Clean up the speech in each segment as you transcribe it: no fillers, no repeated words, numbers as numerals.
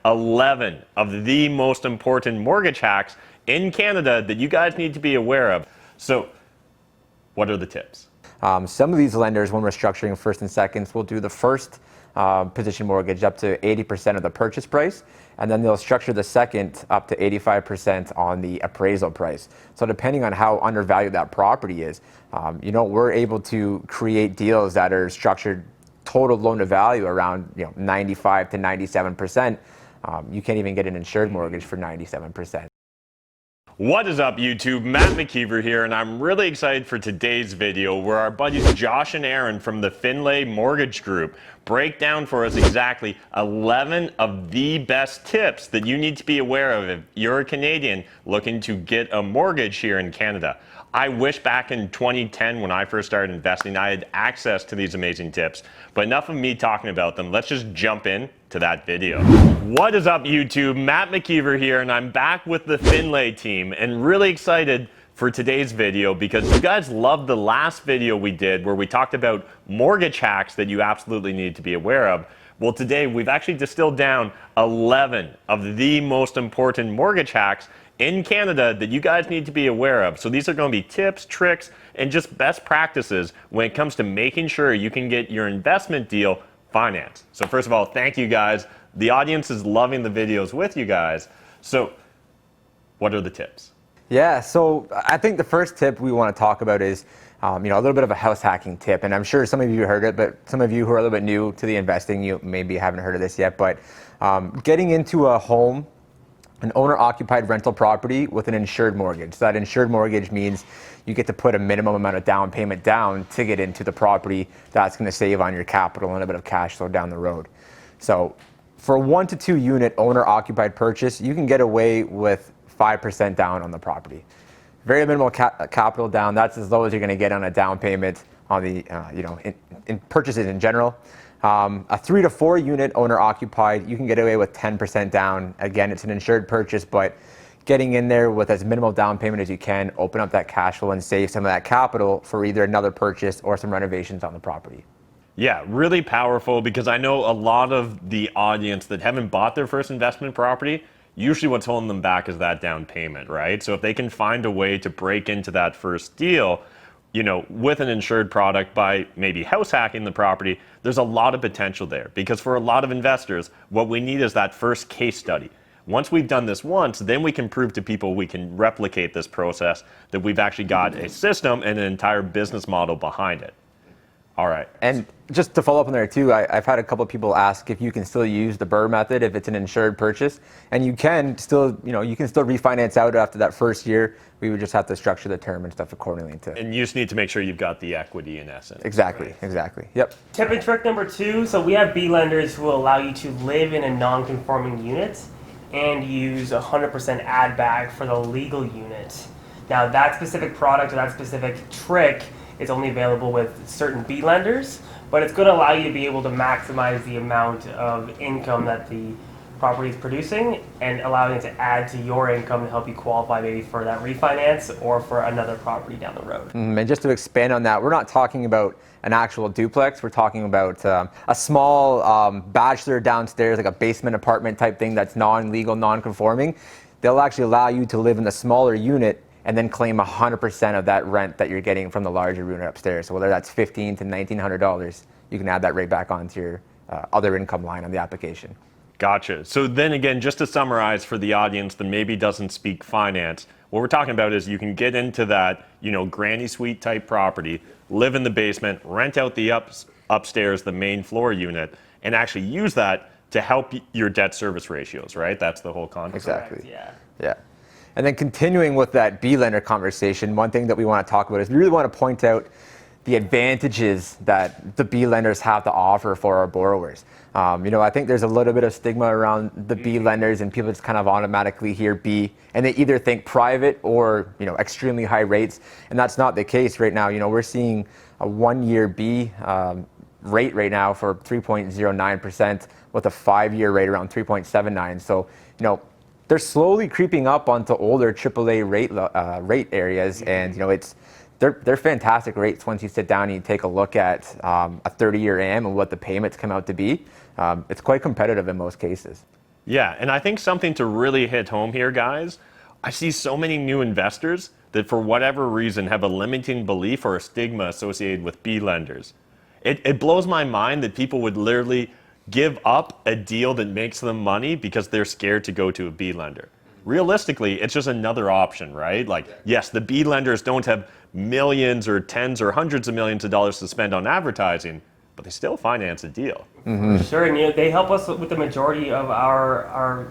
11 of the most important mortgage hacks in Canada that you guys need to be aware of. So what are the tips? Some of these lenders, when we're structuring first and seconds, will do the first position mortgage up to 80% of the purchase price, and then they'll structure the second up to 85% on the appraisal price. So depending on how undervalued that property is, we're able to create deals that are structured total loan to value around 95 to 97%. You can't even get an insured mortgage for 97%. What is up, YouTube? Matt McKeever here, and I'm really excited for today's video where our buddies Josh and Ehren from the Findlay Mortgage Group break down for us exactly 11 of the best tips that you need to be aware of if you're a Canadian looking to get a mortgage here in Canada. I wish back in 2010 when I first started investing I had access to these amazing tips, but enough of me talking about them. Let's just jump in to that video. What is up, YouTube? Matt McKeever here, and I'm back with the Findlay team and really excited for today's video because you guys loved the last video we did where we talked about mortgage hacks that you absolutely need to be aware of. Well, today we've actually distilled down 11 of the most important mortgage hacks in Canada that you guys need to be aware of. So these are going to be tips, tricks, and just best practices when it comes to making sure you can get your investment deal financed. So first of all, thank you guys. The audience is loving the videos with you guys. So what are the tips? Yeah, so I think the first tip we want to talk about is a little bit of a house hacking tip, and I'm sure some of you heard it, but some of you who are a little bit new to the investing, you maybe haven't heard of this yet, but getting into a home, an owner-occupied rental property with an insured mortgage. So that insured mortgage means you get to put a minimum amount of down payment down to get into the property. That's going to save on your capital and a bit of cash flow down the road. So for a 1 to 2 unit owner-occupied purchase, you can get away with 5% down on the property. Very minimal capital down. That's as low as you're going to get on a down payment on the in purchases in general. A 3 to 4 unit owner occupied, you can get away with 10% down. Again, it's an insured purchase, but getting in there with as minimal down payment as you can, open up that cash flow and save some of that capital for either another purchase or some renovations on the property. Yeah, really powerful because I know a lot of the audience that haven't bought their first investment property, usually what's holding them back is that down payment, right? So if they can find a way to break into that first deal, with an insured product by maybe house hacking the property, there's a lot of potential there because for a lot of investors, what we need is that first case study. Once we've done this once, then we can prove to people we can replicate this process, that we've actually got a system and an entire business model behind it. All right. And just to follow up on there too, I've had a couple of people ask if you can still use the BRRRR method if it's an insured purchase, and you can still, you can still refinance out after that first year. We would just have to structure the term and stuff accordingly to. And you just need to make sure you've got the equity in essence. Exactly, right? Exactly. Yep. Tip and trick number 2. So we have B lenders who will allow you to live in a non-conforming unit and use 100% add back for the legal unit. Now that specific product or that specific trick is only available with certain B lenders, but it's going to allow you to be able to maximize the amount of income that the property is producing and allowing it to add to your income to help you qualify maybe for that refinance or for another property down the road. And just to expand on that, we're not talking about an actual duplex. We're talking about a small bachelor downstairs, like a basement apartment type thing that's non-legal, non-conforming. They'll actually allow you to live in the smaller unit and then claim 100% of that rent that you're getting from the larger unit upstairs. So whether that's $1,500 to $1,900, you can add that right back onto your other income line on the application. Gotcha. So then again, just to summarize for the audience that maybe doesn't speak finance, what we're talking about is you can get into that, granny suite type property, live in the basement, rent out the upstairs, the main floor unit, and actually use that to help your debt service ratios, right? That's the whole concept. Exactly. Correct, yeah. And then continuing with that B lender conversation, one thing that we want to talk about is we really want to point out the advantages that the B lenders have to offer for our borrowers. I think there's a little bit of stigma around the B lenders, and people just kind of automatically hear B, and they either think private or extremely high rates, and that's not the case right now. We're seeing a 1-year B rate right now for 3.09% with a 5-year rate around 3.79. So they're slowly creeping up onto older AAA rate areas, and they're fantastic rates once you sit down and you take a look at a 30-year AM and what the payments come out to be. It's quite competitive in most cases. Yeah, and I think something to really hit home here, guys, I see so many new investors that for whatever reason have a limiting belief or a stigma associated with B lenders. It blows my mind that people would literally give up a deal that makes them money because they're scared to go to a B lender. Realistically, it's just another option, right? Like, yes, the B lenders don't have millions or tens or hundreds of millions of dollars to spend on advertising, but they still finance a deal. Sure, and they help us with the majority of our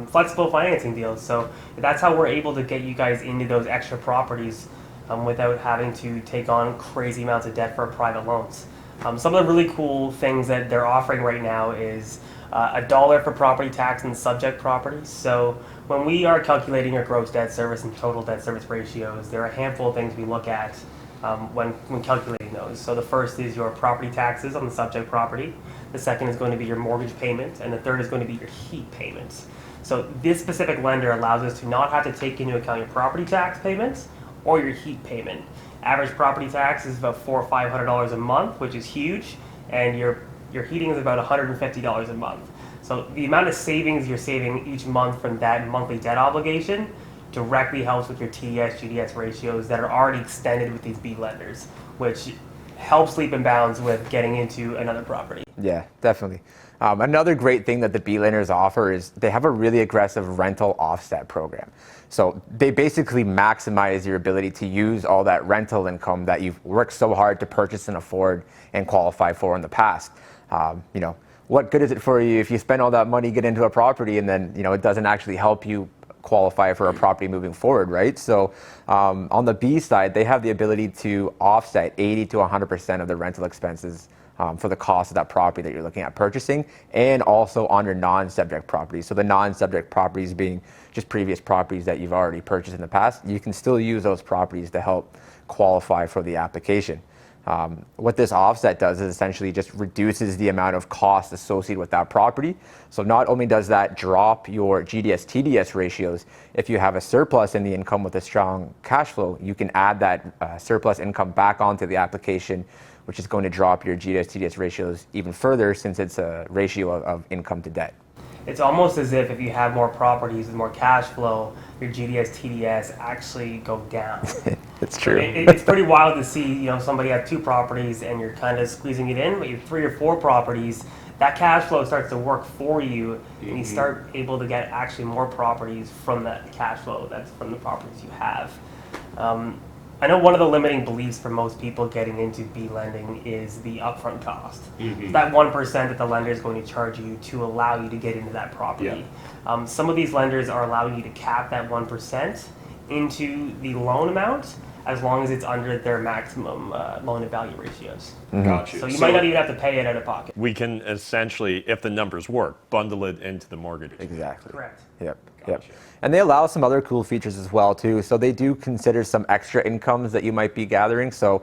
flexible financing deals. So that's how we're able to get you guys into those extra properties without having to take on crazy amounts of debt for private loans. Some of the really cool things that they're offering right now is $1 for property tax and subject properties. So when we are calculating your gross debt service and total debt service ratios, there are a handful of things we look at when calculating those. So the first is your property taxes on the subject property. The second is going to be your mortgage payment, and the third is going to be your heat payments. So this specific lender allows us to not have to take into account your property tax payments or your heat payment. Average property tax is about $400 or $500 a month, which is huge, and your heating is about $150 a month. So the amount of savings you're saving each month from that monthly debt obligation directly helps with your TDS, GDS ratios that are already extended with these B lenders, which helps leap and bounds with getting into another property. Yeah, definitely. Another great thing that the B lenders offer is they have a really aggressive rental offset program. So they basically maximize your ability to use all that rental income that you've worked so hard to purchase and afford and qualify for in the past. What good is it for you if you spend all that money, get into a property, and then it doesn't actually help you qualify for a property moving forward, right? So on the B side, they have the ability to offset 80 to 100% of the rental expenses for the cost of that property that you're looking at purchasing, and also on your non-subject properties. So the non-subject properties being just previous properties that you've already purchased in the past, you can still use those properties to help qualify for the application. What this offset does is essentially just reduces the amount of cost associated with that property. So not only does that drop your GDS TDS ratios, if you have a surplus in the income with a strong cash flow, you can add that surplus income back onto the application, which is going to drop your GDS TDS ratios even further since it's a ratio of income to debt. It's almost as if you have more properties with more cash flow, your GDS, TDS actually go down. It's true. It's pretty wild to see, somebody have 2 properties and you're kind of squeezing it in, but you have 3 or 4 properties, that cash flow starts to work for you, and you start able to get actually more properties from that cash flow that's from the properties you have. I know one of the limiting beliefs for most people getting into B lending is the upfront cost. It's that 1% that the lender is going to charge you to allow you to get into that property. Yeah. Some of these lenders are allowing you to cap that 1% into the loan amount as long as it's under their maximum loan to value ratios. Gotcha. So you might not even have to pay it out of pocket. We can essentially, if the numbers work, bundle it into the mortgage. Exactly. Correct. Yep. Gotcha. Yep. And they allow some other cool features as well too. So they do consider some extra incomes that you might be gathering. So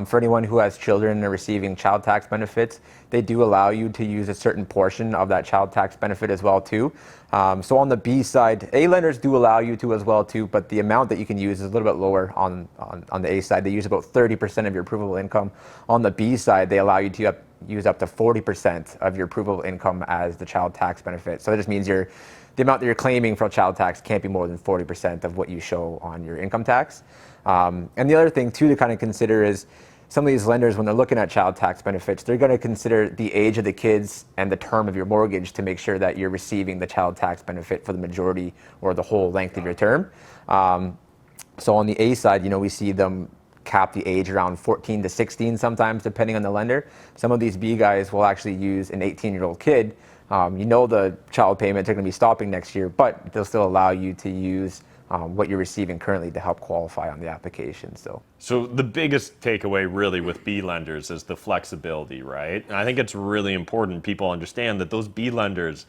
for anyone who has children and are receiving child tax benefits, they do allow you to use a certain portion of that child tax benefit as well too. So on the B side, A lenders do allow you to as well too, but the amount that you can use is a little bit lower on the A side. They use about 30% of your approvable income. On the B side, they allow you to use up to 40% of your approvable income as the child tax benefit. So that just means the amount that you're claiming for child tax can't be more than 40% of what you show on your income tax. And the other thing too to kind of consider is some of these lenders, when they're looking at child tax benefits, they're going to consider the age of the kids and the term of your mortgage to make sure that you're receiving the child tax benefit for the majority or the whole length of your term. So on the A side, we see them cap the age around 14 to 16 sometimes, depending on the lender. Some of these B guys will actually use an 18-year-old kid. The child payments are going to be stopping next year, but they'll still allow you to use what you're receiving currently to help qualify on the application. So the biggest takeaway really with B lenders is the flexibility, right? And I think it's really important people understand that those B lenders,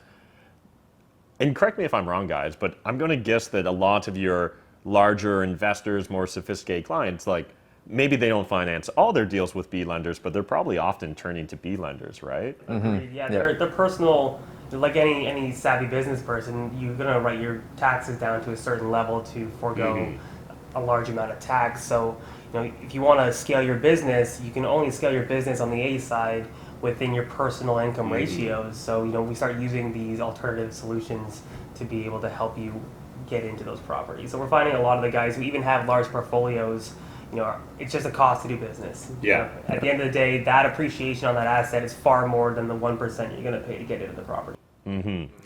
and correct me if I'm wrong, guys, but I'm going to guess that a lot of your larger investors, more sophisticated clients, like maybe they don't finance all their deals with B lenders, but they're probably often turning to B lenders, right? Yeah, they're personal. Like any savvy business person, you're gonna write your taxes down to a certain level to forego a large amount of tax. So, if you want to scale your business, you can only scale your business on the A side within your personal income ratios. So, we start using these alternative solutions to be able to help you get into those properties. So we're finding a lot of the guys who even have large portfolios, it's just a cost to do business. Yeah. At the end of the day, that appreciation on that asset is far more than the 1% you're going to pay to get into the property.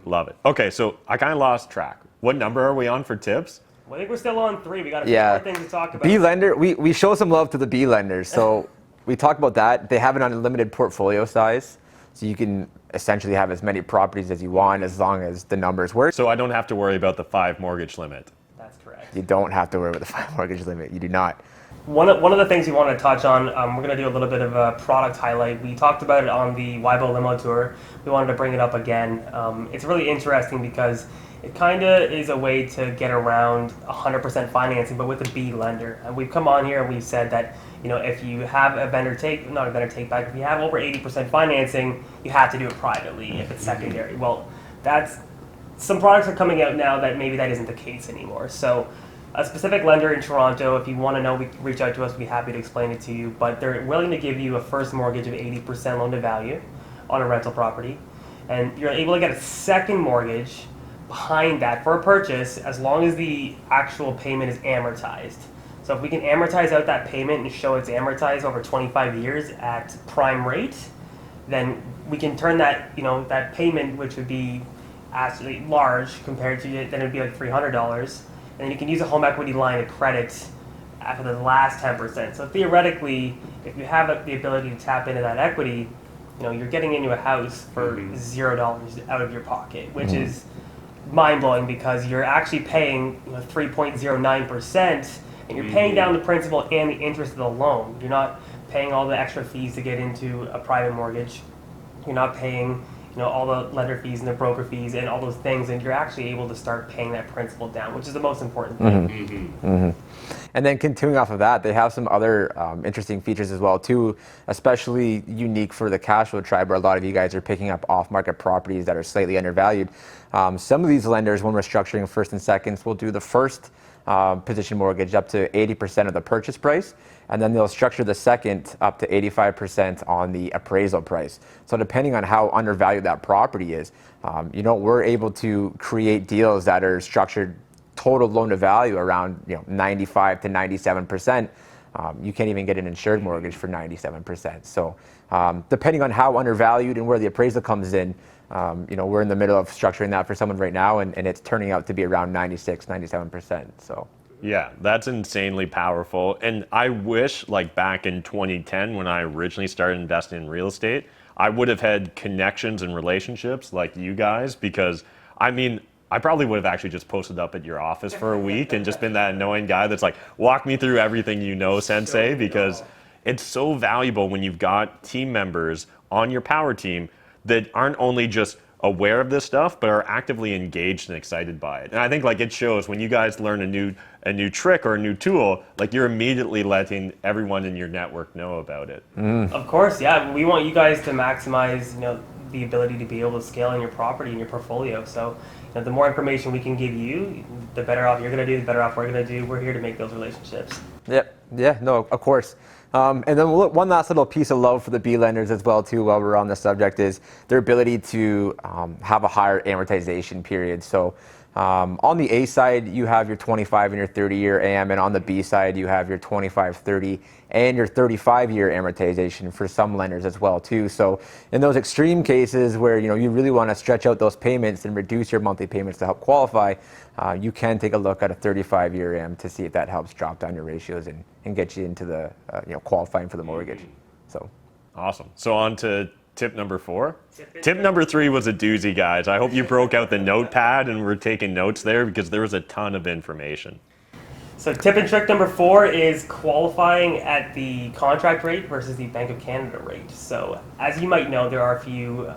Love it. Okay, so I kind of lost track. What number are we on for tips? Well, I think we're still on 3. We got a few more things to talk about. B lender, we show some love to the B lenders. So we talk about that. They have an unlimited portfolio size. So you can essentially have as many properties as you want as long as the numbers work. So I don't have to worry about the 5 mortgage limit. That's correct. You don't have to worry about the 5 mortgage limit. You do not. One of the things we want to touch on, we're going to do a little bit of a product highlight. We talked about it on the WIBO Limo Tour. We wanted to bring it up again. It's really interesting because it kind of is a way to get around 100% financing, but with a B lender. And we've come on here and we've said that, if you have a vendor not a vendor take back, if you have over 80% financing, you have to do it privately if it's secondary. Well, some products are coming out now that maybe that isn't the case anymore. So a specific lender in Toronto, if you want to know, we can reach out to us. We'd be happy to explain it to you. But they're willing to give you a first mortgage of 80% loan to value on a rental property. And you're able to get a second mortgage behind that for a purchase as long as the actual payment is amortized. So if we can amortize out that payment and show it's amortized over 25 years at prime rate, then we can turn that, that payment, which would be actually large compared to it, then it'd be like $300. And then you can use a home equity line of credit after the last 10%. So theoretically, if you have the ability to tap into that equity, you're getting into a house for $0 out of your pocket, which is mind-blowing because you're actually paying 3.09%, and you're paying down the principal and the interest of the loan. You're not paying all the extra fees to get into a private mortgage. You're not paying all the lender fees and the broker fees and all those things, and you're actually able to start paying that principal down, which is the most important thing. And then continuing off of that, they have some other interesting features as well too, especially unique for the cash flow tribe, where a lot of you guys are picking up off-market properties that are slightly undervalued. Some of these lenders, when we're structuring first and seconds, will do the first position mortgage up to 80% of the purchase price, and then they'll structure the second up to 85% on the appraisal price. So depending on how undervalued that property is, we're able to create deals that are structured total loan to value around 95 to 97%. You can't even get an insured mortgage for 97%. So depending on how undervalued and where the appraisal comes in, we're in the middle of structuring that for someone right now, and it's turning out to be around 96, 97%. So. Yeah, that's insanely powerful. And I wish, like back in 2010, when I originally started investing in real estate, I would have had connections and relationships like you guys, because I probably would have actually just posted up at your office for a week and just been that annoying guy that's like, walk me through everything sensei, because it's so valuable when you've got team members on your power team that aren't only just aware of this stuff, but are actively engaged and excited by it. And I think it shows when you guys learn a new trick or a new tool, you're immediately letting everyone in your network know about it. Of course, yeah. We want you guys to maximize, the ability to be able to scale in your property and your portfolio. So, the more information we can give you, the better off you're going to do, the better off we're going to do. We're here to make those relationships. Yep. Yeah. No. Of course. And then one last little piece of love for the B lenders as well too, while we're on the subject, is their ability to have a higher amortization period. So on the A side, you have your 25 and your 30-year AM, and on the B side, you have your 25, 30, and your 35-year amortization for some lenders as well too. So in those extreme cases where you really want to stretch out those payments and reduce your monthly payments to help qualify, you can take a look at a 35-year AM to see if that helps drop down your ratios and get you into the qualifying for the mortgage. So awesome. So on to tip number 4. Tip number 3 was a doozy, guys. I hope you broke out the notepad and were taking notes there, because there was a ton of information. So tip and trick number 4 is qualifying at the contract rate versus the Bank of Canada rate. So as you might know, there are a few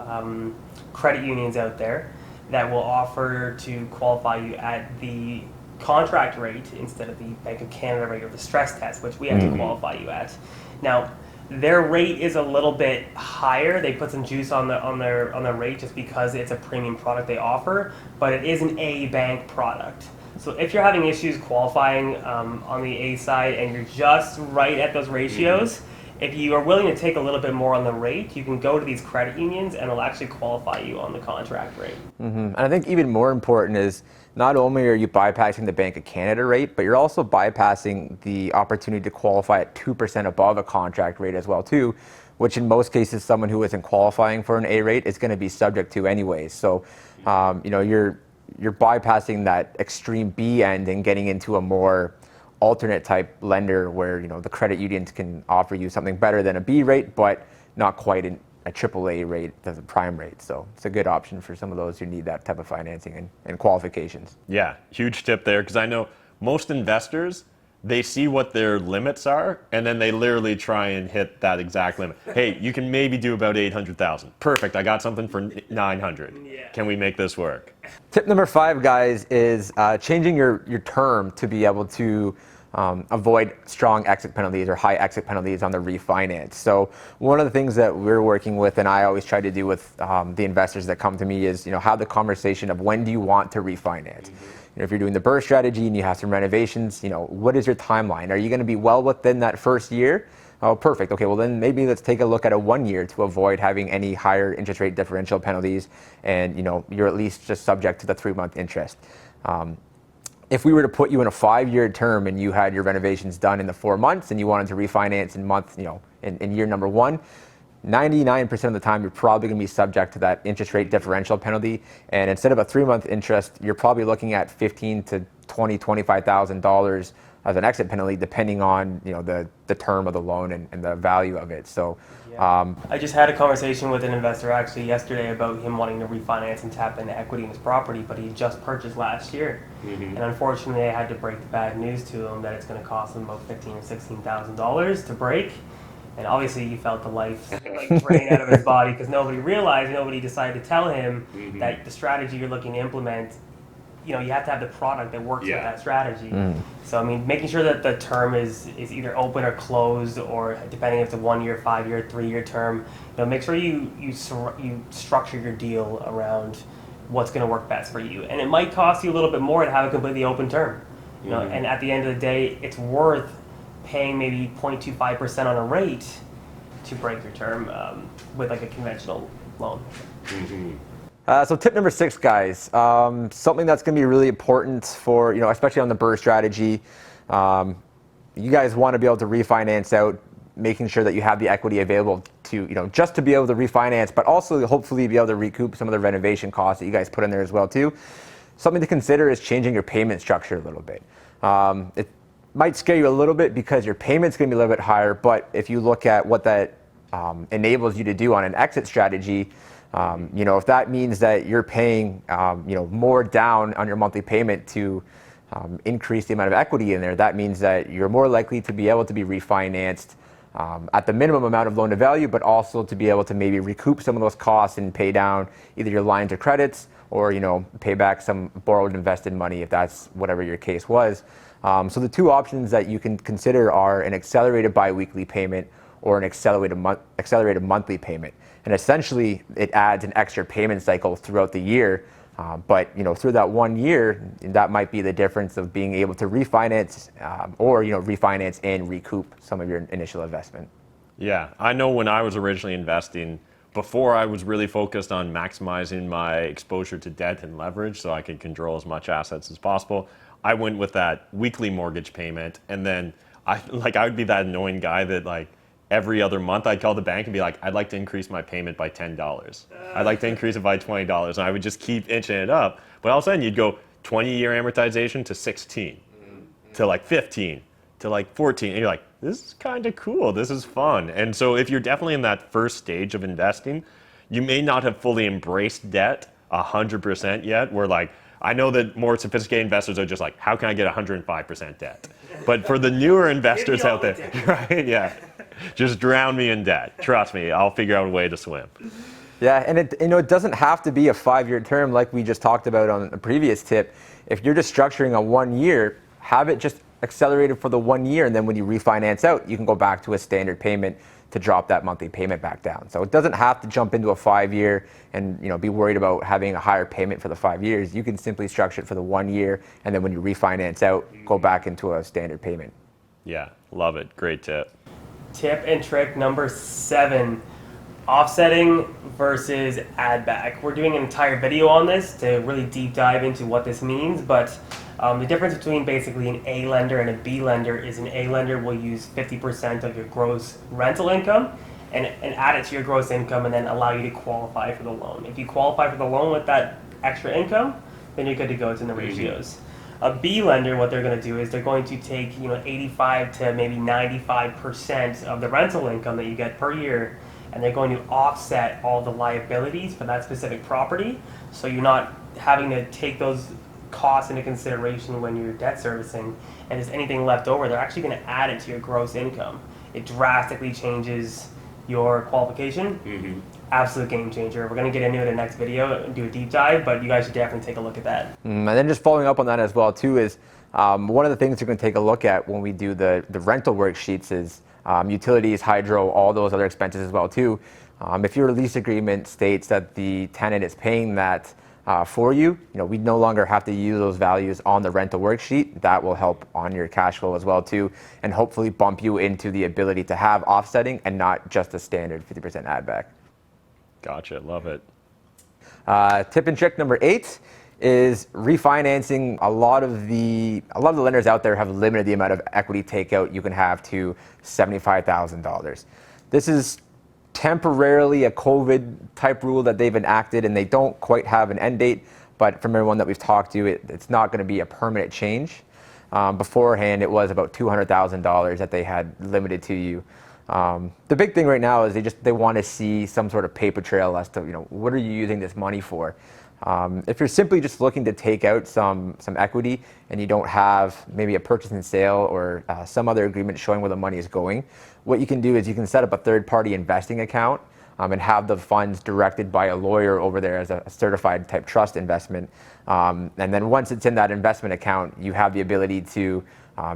credit unions out there that will offer to qualify you at the contract rate instead of the Bank of Canada rate or the stress test, which we have to qualify you at. Now, their rate is a little bit higher. They put some juice on their rate just because it's a premium product they offer, but it is an A bank product. So if you're having issues qualifying on the A side and you're just right at those ratios, if you are willing to take a little bit more on the rate, you can go to these credit unions and it'll actually qualify you on the contract rate. And I think even more important is not only are you bypassing the Bank of Canada rate, but you're also bypassing the opportunity to qualify at 2% above a contract rate as well too, which in most cases someone who isn't qualifying for an A rate is going to be subject to anyways. So you're bypassing that extreme B end and getting into a more alternate type lender where the credit unions can offer you something better than a B rate, but not quite a AAA rate as a prime rate. So it's a good option for some of those who need that type of financing and qualifications. Yeah, huge tip there, because I know most investors, they see what their limits are, and then they literally try and hit that exact limit. Hey, you can maybe do about 800,000. Perfect, I got something for 900. Yeah. Can we make this work? Tip number 5, guys, is changing your term to be able to avoid strong exit penalties or high exit penalties on the refinance. So one of the things that we're working with, and I always try to do with the investors that come to me, is have the conversation of when do you want to refinance. If you're doing the BRRRR strategy and you have some renovations, what is your timeline? Are you going to be well within that first year? Oh, perfect. Okay, well then maybe let's take a look at a 1 year to avoid having any higher interest rate differential penalties, and you're at least just subject to the 3-month interest. If we were to put you in a 5-year term and you had your renovations done in the 4 months and you wanted to refinance in year number 1, 99% of the time you're probably going to be subject to that interest rate differential penalty. And instead of a 3-month interest, you're probably looking at $15,000 to $25,000 as an exit penalty, depending on the term of the loan and the value of it. So. I just had a conversation with an investor actually yesterday about him wanting to refinance and tap into equity in his property, but he just purchased last year. And unfortunately, I had to break the bad news to him that it's going to cost him about $15,000 or $16,000 to break. And obviously, he felt the life drain out of his body because nobody decided to tell him that the strategy you're looking to implement, you have to have the product that works with that strategy. So, making sure that the term is either open or closed, or depending if it's a 1 year, 5 year, 3 year term, make sure you structure your deal around what's going to work best for you. And it might cost you a little bit more to have a completely open term. And at the end of the day, it's worth paying maybe 0.25% on a rate to break your term with a conventional loan. So tip number 6, guys, something that's going to be really important for, especially on the BRRRR strategy. You guys want to be able to refinance out, making sure that you have the equity available to, just to be able to refinance, but also hopefully be able to recoup some of the renovation costs that you guys put in there as well too. Something to consider is changing your payment structure a little bit. It might scare you a little bit because your payment's going to be a little bit higher, but if you look at what that enables you to do on an exit strategy, if that means that you're paying, more down on your monthly payment to increase the amount of equity in there, that means that you're more likely to be able to be refinanced at the minimum amount of loan to value, but also to be able to maybe recoup some of those costs and pay down either your lines of credits or, pay back some borrowed invested money if that's whatever your case was. So the 2 options that you can consider are an accelerated biweekly payment or an accelerated monthly payment. And essentially, it adds an extra payment cycle throughout the year. But through that 1 year, that might be the difference of being able to refinance or refinance and recoup some of your initial investment. Yeah, I know when I was originally investing, before I was really focused on maximizing my exposure to debt and leverage so I could control as much assets as possible. I went with that weekly mortgage payment, and then I would be that annoying guy that every other month I'd call the bank and be like, I'd like to increase my payment by $10. I'd like to increase it by $20. And I would just keep inching it up. But all of a sudden you'd go 20-year amortization to 16, to 15, to 14. And you're like, this is kind of cool. This is fun. And so if you're definitely in that first stage of investing, you may not have fully embraced debt 100% yet. Where I know that more sophisticated investors are just like, how can I get 105% debt? But for the newer investors out there, right? Yeah. Just drown me in debt. Trust me, I'll figure out a way to swim. Yeah, and it doesn't have to be a 5-year term like we just talked about on the previous tip. If you're just structuring a 1 year, have it just accelerated for the 1 year, and then when you refinance out, you can go back to a standard payment to drop that monthly payment back down. So it doesn't have to jump into a 5-year and be worried about having a higher payment for the 5 years. You can simply structure it for the 1 year, and then when you refinance out, go back into a standard payment. Yeah, love it. Great tip. Tip and trick number 7, offsetting versus add back. We're doing an entire video on this to really deep dive into what this means, but the difference between basically an A lender and a B lender is an A lender will use 50% of your gross rental income and add it to your gross income and then allow you to qualify for the loan. If you qualify for the loan with that extra income, then you're good to go. It's in the ratios. A B lender, what they're going to do is they're going to take 85 to maybe 95% of the rental income that you get per year, and they're going to offset all the liabilities for that specific property. So you're not having to take those costs into consideration when you're debt servicing, and there's anything left over, they're actually going to add it to your gross income. It drastically changes your qualification. Absolute game changer. We're going to get into it in the next video and do a deep dive, but you guys should definitely take a look at that. And then just following up on that as well too is one of the things we're going to take a look at when we do the rental worksheets is utilities, hydro, all those other expenses as well too. If your lease agreement states that the tenant is paying that for you, we no longer have to use those values on the rental worksheet. That will help on your cash flow as well too, and hopefully bump you into the ability to have offsetting and not just a standard 50% add back. Gotcha, love it. Tip and trick number 8 is refinancing. A lot of the lenders out there have limited the amount of equity takeout you can have to $75,000. This is temporarily a COVID type rule that they've enacted, and they don't quite have an end date, but from everyone that we've talked to, it's not going to be a permanent change. Beforehand, it was about $200,000 that they had limited to you. The big thing right now is they want to see some sort of paper trail as to what are you using this money for. If you're simply just looking to take out some equity and you don't have maybe a purchase and sale or some other agreement showing where the money is going, what you can do is you can set up a third-party investing account and have the funds directed by a lawyer over there as a certified type trust investment. And then once it's in that investment account, you have the ability to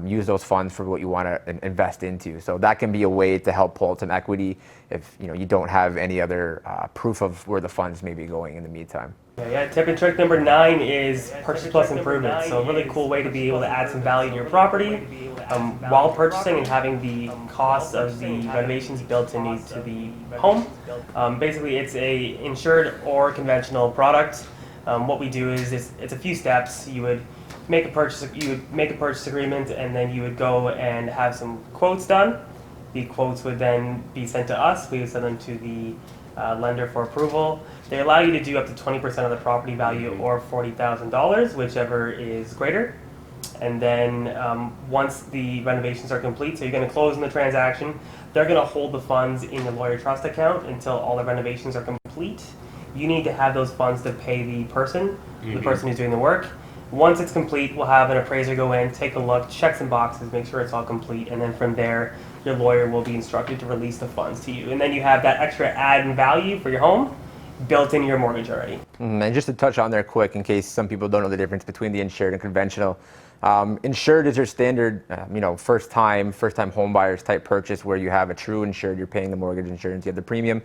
use those funds for what you want to invest into. So that can be a way to help pull some equity if you don't have any other proof of where the funds may be going in the meantime. Yeah, tip and trick number 9 is purchase plus improvement. So a really cool way to be able to add some value to your property while purchasing and having the cost of the renovations built into the home. Basically, it's a insured or conventional product. What we do is it's a few steps. You would make a purchase agreement, and then you would go and have some quotes done. The quotes would then be sent to us. We would send them to the lender for approval. They allow you to do up to 20% of the property value or $40,000, whichever is greater. And then once the renovations are complete, so you're going to close in the transaction, they're going to hold the funds in the lawyer trust account until all the renovations are complete. You need to have those funds to pay the person who's doing the work. Once it's complete, we'll have an appraiser go in, take a look, check some boxes, make sure it's all complete, and then from there, your lawyer will be instructed to release the funds to you. And then you have that extra add in value for your home built into your mortgage already. And just to touch on there quick, in case some people don't know the difference between the insured and conventional. Insured is your standard, first-time home buyers type purchase where you have a true insured, you're paying the mortgage insurance, you have the premium.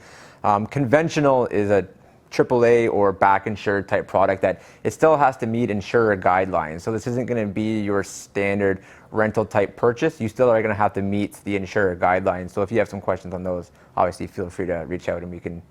Conventional is a AAA or back insured type product that it still has to meet insurer guidelines. So this isn't going to be your standard rental type purchase. You still are going to have to meet the insurer guidelines. So if you have some questions on those, obviously feel free to reach out and we can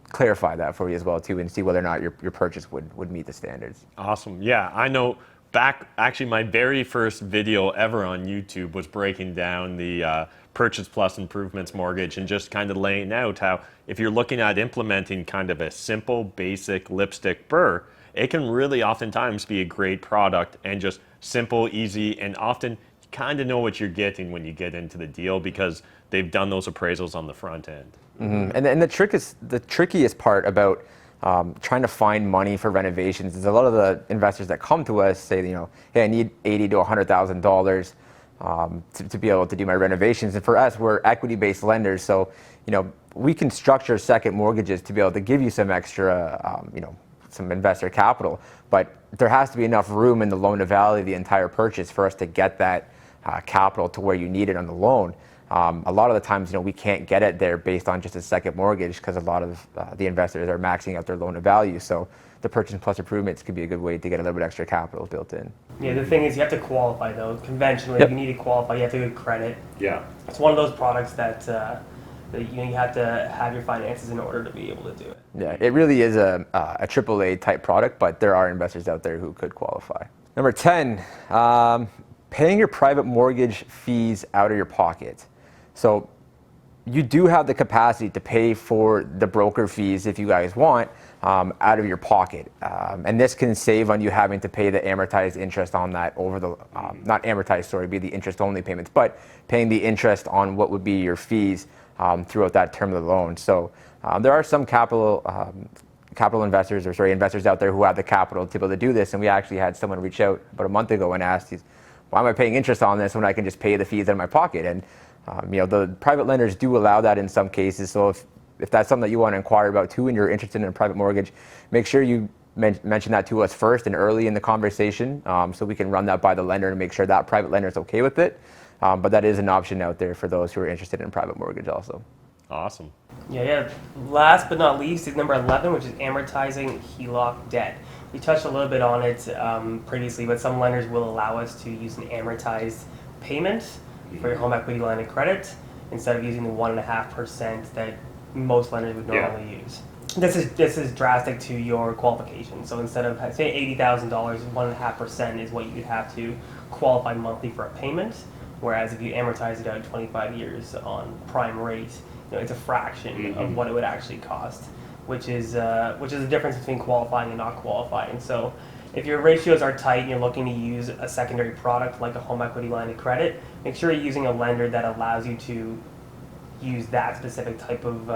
clarify that for you as well too, and see whether or not your purchase would meet the standards. Awesome. Yeah, I know. Actually, my very first video ever on YouTube was breaking down the purchase plus improvements mortgage and just kind of laying out how if you're looking at implementing kind of a simple, basic lipstick burr, it can really oftentimes be a great product and just simple, easy, and often you kind of know what you're getting when you get into the deal because they've done those appraisals on the front end. And the trickiest part about trying to find money for renovations is a lot of the investors that come to us say, hey, I need $80,000 to $100,000 to be able to do my renovations. And for us, we're equity-based lenders, so we can structure second mortgages to be able to give you some extra, some investor capital. But there has to be enough room in the loan to value the entire purchase for us to get that capital to where you need it on the loan. a lot of the times, we can't get it there based on just a second mortgage because a lot of the investors are maxing out their loan to value. So the purchase plus improvements could be a good way to get a little bit extra capital built in. Yeah, the thing is you have to qualify though. Conventionally, Yep. you need to qualify. You have to get credit. Yeah. It's one of those products that you have to have your finances in order to be able to do it. Yeah, it really is a AAA type product, but there are investors out there who could qualify. Number 10, paying your private mortgage fees out of your pocket. So you do have the capacity to pay for the broker fees if you guys want out of your pocket. And this can save on you having to pay the amortized interest on that over the, not amortized, sorry, be the interest only payments, but paying the interest on what would be your fees throughout that term of the loan. So there are some capital investors, or sorry, investors out there who have the capital to be able to do this. And we actually had someone reach out about a month ago and asked, why am I paying interest on this when I can just pay the fees out of my pocket? And the private lenders do allow that in some cases. So if that's something that you want to inquire about too and you're interested in a private mortgage, make sure you mention that to us first and early in the conversation so we can run that by the lender and make sure that private lender is okay with it. But that is an option out there for those who are interested in private mortgage also. Awesome. Yeah. Last but not least is number 11, which is amortizing HELOC debt. We touched a little bit on it previously, but some lenders will allow us to use an amortized payment for your home equity line of credit instead of using the 1.5% that most lenders would normally use. This is drastic to your qualification. So instead of say $80,000, 1.5% is what you would have to qualify monthly for a payment. Whereas if you amortize it out 25 years on prime rate, it's a fraction of what it would actually cost, which is the difference between qualifying and not qualifying. So if your ratios are tight and you're looking to use a secondary product like a home equity line of credit, make sure you're using a lender that allows you to use that specific type of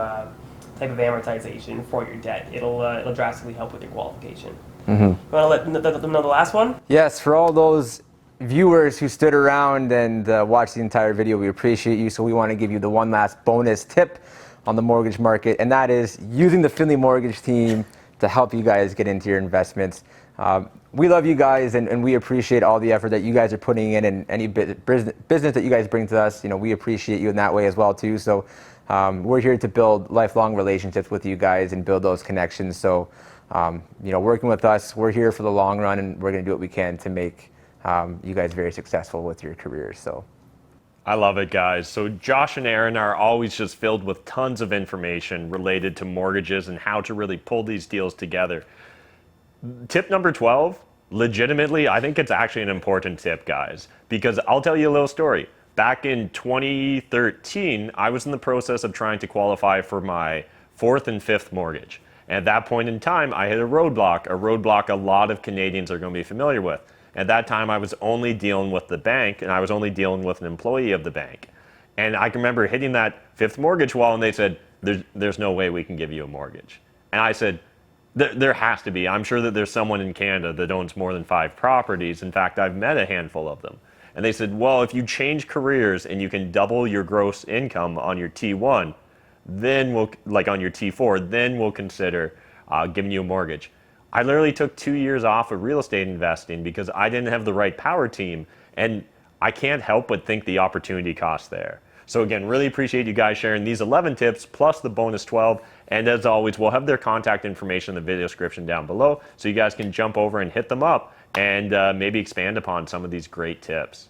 amortization for your debt. It'll drastically help with your qualification. You want to let them know the last one? Yes, for all those viewers who stood around and watched the entire video, we appreciate you. So we want to give you the one last bonus tip on the mortgage market, and that is using the Findlay Mortgage Team to help you guys get into your investments. We love you guys, and we appreciate all the effort that you guys are putting in, and any business that you guys bring to us. We appreciate you in that way as well too. So we're here to build lifelong relationships with you guys and build those connections. So working with us, we're here for the long run, and we're going to do what we can to make you guys very successful with your careers. So I love it, guys. So Josh and Ehren are always just filled with tons of information related to mortgages and how to really pull these deals together. Tip number 12, legitimately, I think it's actually an important tip, guys, because I'll tell you a little story. Back in 2013, I was in the process of trying to qualify for my 4th and 5th mortgage. And at that point in time, I hit a roadblock a lot of Canadians are going to be familiar with. At that time, I was only dealing with the bank, and I was only dealing with an employee of the bank. And I can remember hitting that 5th mortgage wall, and they said, there's no way we can give you a mortgage. And I said, there has to be. I'm sure that there's someone in Canada that owns more than 5 properties. In fact, I've met a handful of them. And they said, well, if you change careers and you can double your gross income on your T1, then on your T4, then we'll consider giving you a mortgage. I literally took 2 years off of real estate investing because I didn't have the right power team, and I can't help but think the opportunity cost there. So again, really appreciate you guys sharing these 11 tips plus the bonus 12. And as always, we'll have their contact information in the video description down below so you guys can jump over and hit them up and maybe expand upon some of these great tips.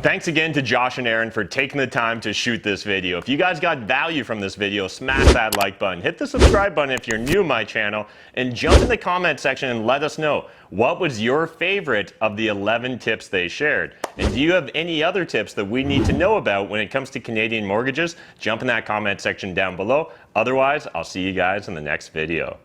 Thanks again to Josh and Ehren for taking the time to shoot this video. If you guys got value from this video, smash that like button, hit the subscribe button if you're new to my channel, and jump in the comment section and let us know what was your favorite of the 11 tips they shared. And do you have any other tips that we need to know about when it comes to Canadian mortgages? Jump in that comment section down below. Otherwise, I'll see you guys in the next video.